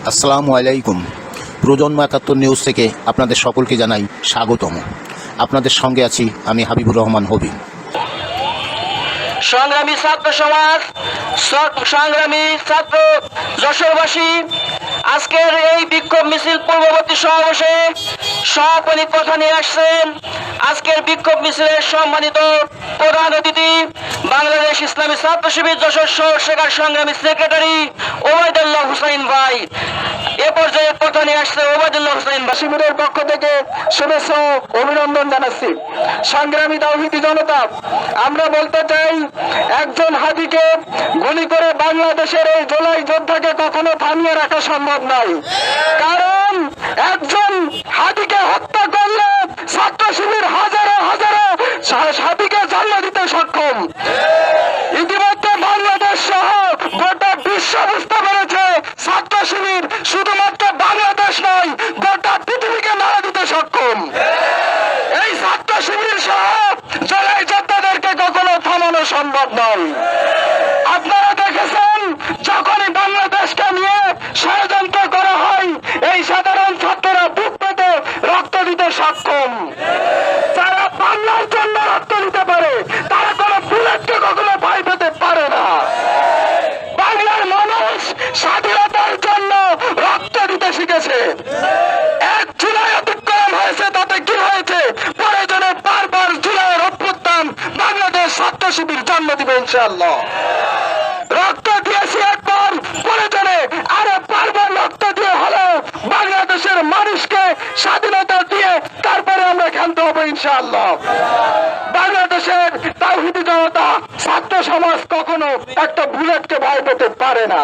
আসসালামু আলাইকুম। প্রজন্ম ৭১ নিউজ থেকে আপনাদের সকলকে জানাই স্বাগতম। আপনাদের সঙ্গে আছি আমি হাবিবুর রহমান হবি। সংগ্রামী ছাত্র সমাজ, সংগ্রামী ছাত্র যশোরবাসী, আজকের এই বিক্ষোভ মিছিল পূর্ববর্তী সমাবেশে সভাপতি কথা নিয়ে আসছেন। আজকের বিক্ষোভ মিছিলের সম্মানিত প্রধান অতিথি বাংলাদেশ ইসলামী ছাত্র শিবির যশোর শহর শাখার সংগ্রামী সেক্রেটারি ওবায়দুল্লাহ হুসাইন ভাই এ পর্যায়ে কথা নিয়ে আসছে। ওবায়দুল্লাহ হুসাইন ভাই শিবিরের পক্ষ থেকে শুভেচ্ছা ও অভিনন্দন জানাচ্ছি। সংগ্রামী তাওহীদি জনতা, আমরা বলতে চাই, একজন হাদিকে গুলি করে বাংলাদেশের এই জুলাই যোদ্ধাকে কখনো থামিয়ে রাখা সম্ভব নয়। কারণ একজন হাদিকে হত্যা করলে ছাত্র শিবির হাজারো হাজারো হাদিকে জন্ম দিতে সক্ষম। ইতিমধ্যে বাংলাদেশ সহ গোটা বিশ্ব বুঝতে পেরেছে ছাত্র শিবির শুধুমাত্র বাংলাদেশ নয়, গোটা পৃথিবীকে নাড়া দিতে সক্ষম। এই ছাত্র শিবির সহ জুলাই যোদ্ধাদেরকে কখনো থামানো সম্ভব নয়। আপনারা দেখেছেন, যখনই বাংলাদেশকে নিয়ে ষড়যন্ত্র করা হয়, এই সাধারণ ছাত্ররা বুক পেতে রক্ত দিতে সক্ষম। যারা বাংলার জন্য রক্ত দিতে পারে, তারা কোনো বুলেটকে কখনো ভয় পেতে পারে না। বাংলার মানুষ স্বাধীনতার জন্য রক্ত দিতে শিখেছে। ১ জুলাই অতিক্রম হয়েছে, তাতে কি হয়েছে? প্রয়োজনে বারবার জুলাইয়ের অভ্যুত্থান বাংলাদেশ ছাত্র শিবির জন্ম দিবে ইনশাআল্লাহ। রক্ত দিয়েছি একবার, প্রয়োজনে আরো বারবার রক্ত দিয়ে হলেও বাংলাদেশের মানুষকে স্বাধীনতা দিয়ে তারপরে আমরা ক্ষান্ত হবো ইনশাআল্লাহ। বাংলাদেশের তাওহীদি জনতা, ছাত্র সমাজ কখনো একটা বুলেটকে ভয় পেতে পারে না।